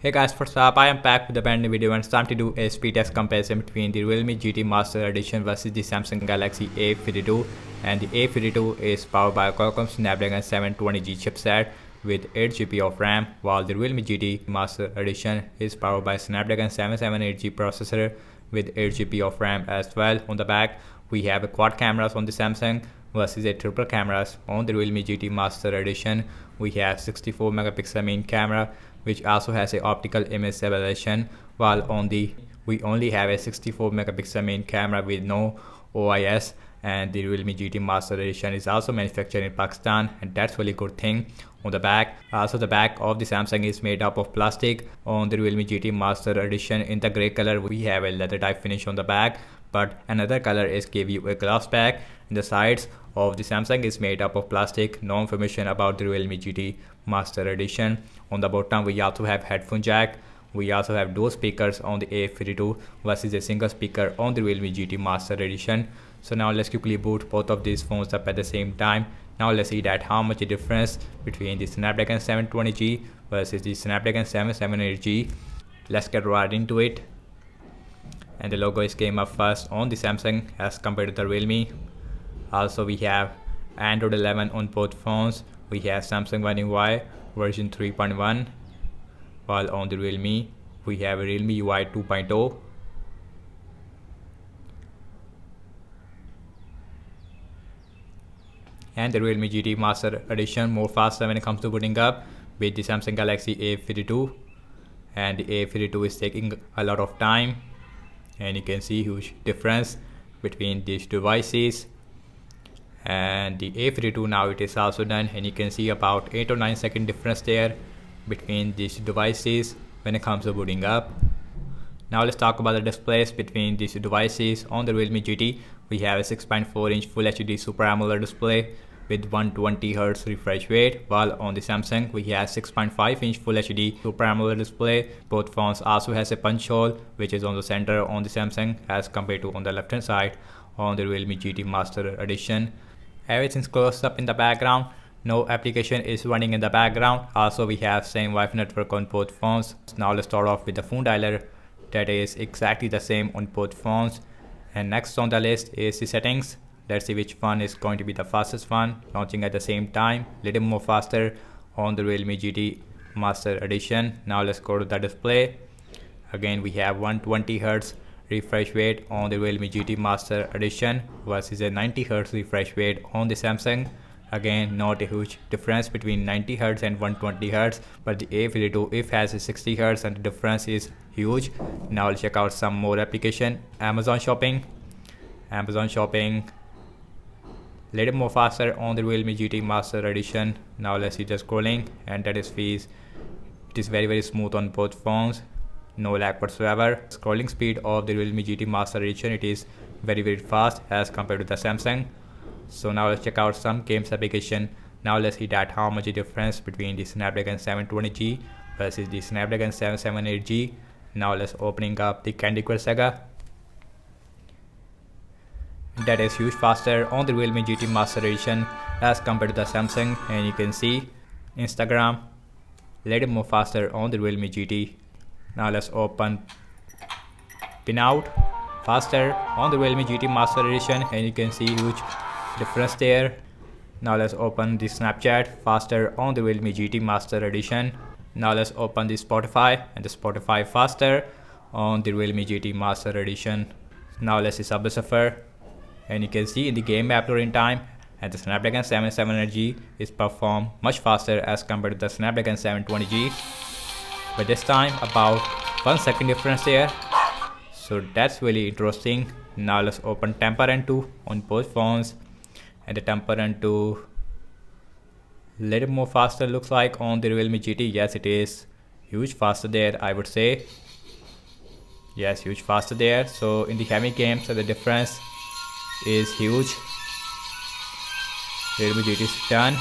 Hey guys, what's up? I am back with a brand new video and it's time to do a speed test comparison between the Realme GT Master Edition versus the Samsung Galaxy A52. And the A52 is powered by a Qualcomm Snapdragon 720G chipset with 8GB of RAM, while the Realme GT Master Edition is powered by Snapdragon 778G processor with 8GB of RAM as well. On the back, we have a quad cameras on the Samsung versus a triple cameras on the Realme GT Master Edition. We have 64 megapixel main camera, which also has a optical image stabilization, while on the we only have a 64 megapixel main camera with no OIS. And the Realme GT Master Edition is also manufactured in Pakistan, and that's really good thing. On the back, also the back of the Samsung is made up of plastic. On the Realme GT Master Edition, in the gray color, we have a leather type finish on the back, but another color is give you a glass back. In the sides of the Samsung is made up of plastic. No information about the Realme GT Master Edition. On the bottom, we also have headphone jack. We also have dual speakers on the A52 versus a single speaker on the Realme GT Master Edition. So now let's quickly boot both of these phones up at the same time. Now let's see that how much a difference between the Snapdragon 720G versus the Snapdragon 778G. Let's get right into it. And the logo is came up first on the Samsung as compared to the Realme. Also we have Android 11 on both phones. We have Samsung One UI version 3.1, while on the Realme we have a Realme UI 2.0. And the Realme GT Master Edition more faster when it comes to booting up with the Samsung Galaxy A52, and the A52 is taking a lot of time, and you can see huge difference between these devices. And the A52 now it is also done, and you can see about 8 or 9 second difference there between these devices when it comes to booting up. Now let's talk about the displays between these devices. On the Realme GT we have a 6.4 inch Full HD Super AMOLED display with 120Hz refresh rate, while on the Samsung we have 6.5 inch Full HD Super AMOLED display. Both phones also has a punch hole which is on the center on the Samsung as compared to on the left hand side on the Realme GT Master Edition. Everything's closed up in the background. No application is running in the background. Also we have same Wi-Fi network on both phones. Now let's start off with the phone dialer. That is exactly the same on both phones. And next on the list is the settings. Let's see which one is going to be the fastest one. Launching at the same time, little more faster on the Realme GT Master Edition. Now let's go to the display. Again we have 120Hz refresh rate on the Realme GT Master Edition versus a 90Hz refresh rate on the Samsung. Again, not a huge difference between 90Hz and 120Hz, but the A52 if has a 60Hz and the difference is huge. Now let's check out some more application. Amazon Shopping, little more faster on the Realme GT Master Edition. Now let's see the scrolling, and that is fees. It is very smooth on both phones. No lag whatsoever. Scrolling speed of the Realme GT Master Edition, it is very fast as compared to the Samsung. So now let's check out some games application. Now let's see that how much a difference between the Snapdragon 720G versus the Snapdragon 778G. Now let's opening up the Candy Crush Saga. That is huge faster on the Realme GT Master Edition as compared to the Samsung, and you can see Instagram little more faster on the Realme GT. Now let's open Pinout, faster on the Realme GT Master Edition, and you can see huge difference there. Now let's open the Snapchat, faster on the Realme GT Master Edition. Now let's open the Spotify, and the Spotify faster on the Realme GT Master Edition. Now let's see Subway Surfer, and you can see in the game app loading time, and the Snapdragon 778G is performed much faster as compared to the Snapdragon 720G. But this time about 1 second difference there, so that's really interesting. Now let's open Temper Run 2 on both phones, and the Temper Run 2 little more faster looks like on the Realme GT. Yes, it is huge faster there, I would say. Yes, huge faster there. So in the heavy games the difference is huge. Realme GT is done,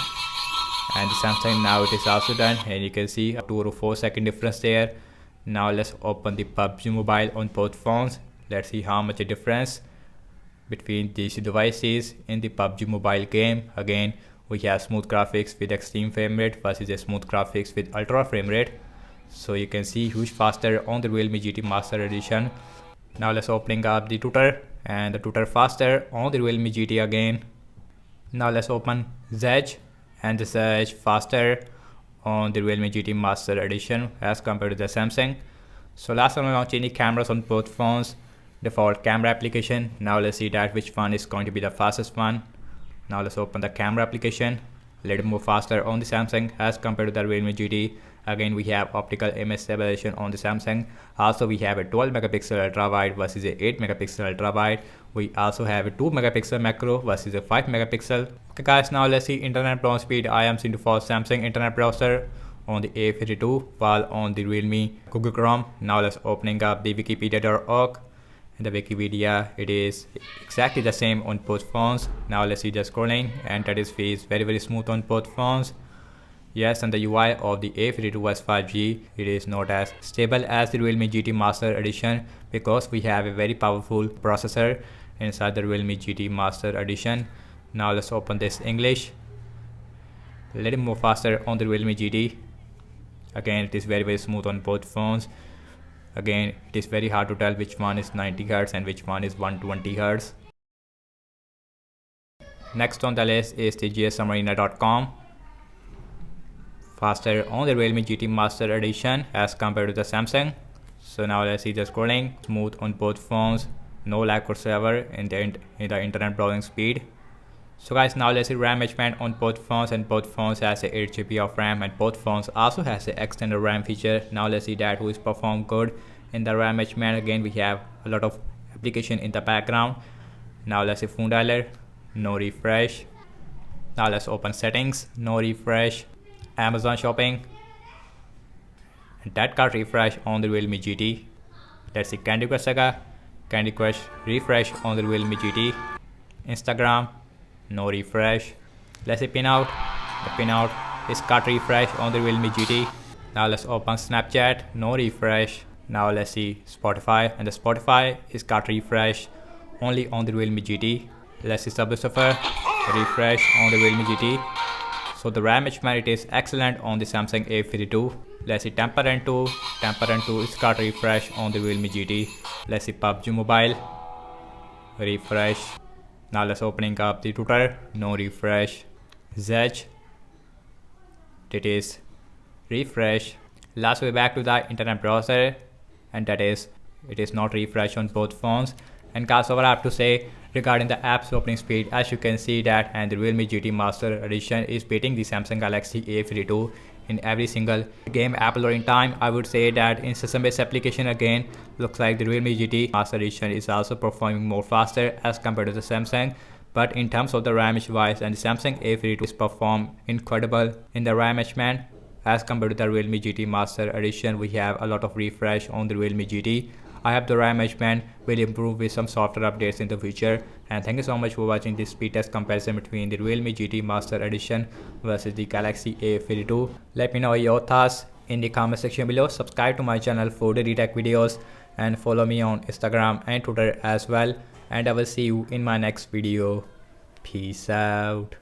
and the Samsung now it is also done, and you can see a 2 or 4 second difference there. Now let's open the PUBG Mobile on both phones. Let's see how much a difference between these devices in the PUBG Mobile game. Again we have smooth graphics with extreme frame rate versus a smooth graphics with ultra frame rate. So you can see huge faster on the Realme GT Master Edition. Now let's opening up the Tutor, and the Tutor faster on the Realme GT again. Now let's open Zedge, and the Zedge faster on the Realme GT Master Edition as compared to the Samsung. So last one, we're changing cameras on both phones. Default camera application. Now let's see that which one is going to be the fastest one. Now let's open the camera application. Let it move faster on the Samsung as compared to the Realme GT. Again, we have optical image stabilization on the Samsung. Also, we have a 12 megapixel ultra wide versus a 8 megapixel ultra wide. We also have a 2 megapixel macro versus a 5 megapixel. Okay guys, now let's see internet browser speed. I am seeing for Samsung internet browser on the A52 while on the Realme Google Chrome. Now let's opening up the wikipedia.org. In the Wikipedia, it is exactly the same on both phones. Now let's see the scrolling, and that is feels very smooth on both phones. Yes, and the UI of the A52 was 5G. It is not as stable as the Realme GT Master Edition because we have a very powerful processor inside the Realme GT Master Edition. Now let's open this English. Let it move faster on the Realme GT. Again, it is very smooth on both phones. Again, it is very hard to tell which one is 90 Hz and which one is 120 Hz. Next on the list is the gsubmariner.com. Faster on the Realme GT Master Edition as compared to the Samsung. So now let's see the scrolling. Smooth on both phones. No lag whatsoever in the internet browsing speed. So guys, now let's see RAM management on both phones, and both phones has a 8 GB of RAM, and both phones also has a extended RAM feature. Now let's see that who is perform good in the RAM management. Again, we have a lot of application in the background. Now let's see phone dialer, no refresh. Now let's open settings, no refresh. Amazon shopping, and that got refresh on the Realme GT. Let's see Candy Crush Saga, Candy Crush refresh on the Realme GT. Instagram, no refresh. Let's see Pinout. The Pinout is got refresh on the Realme GT. Now let's open Snapchat, no refresh. Now let's see Spotify, and the Spotify is got refresh only on the Realme GT. Let's see Subway Surfer, refresh on the Realme GT. So the RAM management it is excellent on the Samsung A52. Let's see Temper Run 2. Temper Run 2 is got refresh on the Realme GT. Let's see PUBG Mobile, refresh. Now let's opening up the Tutor, no refresh. Zedge, it is refresh. Last way back to the internet browser, and that is it is not refresh on both phones. And guys, what I have to say regarding the app's opening speed, as you can see that, and the Realme GT Master Edition is beating the Samsung Galaxy A52 in every single game app loading time. I would say that in system-based application, again, looks like the Realme GT Master Edition is also performing more faster as compared to the Samsung. But in terms of the RAM wise, and the Samsung A52 is perform incredible in the RAM management as compared to the Realme GT Master Edition. We have a lot of refresh on the Realme GT. I hope the RAM management will improve with some software updates in the future. And thank you so much for watching this speed test comparison between the Realme GT Master Edition versus the Galaxy A52. Let me know your thoughts in the comment section below. Subscribe to my channel for daily tech videos, and follow me on Instagram and Twitter as well. And I will see you in my next video. Peace out.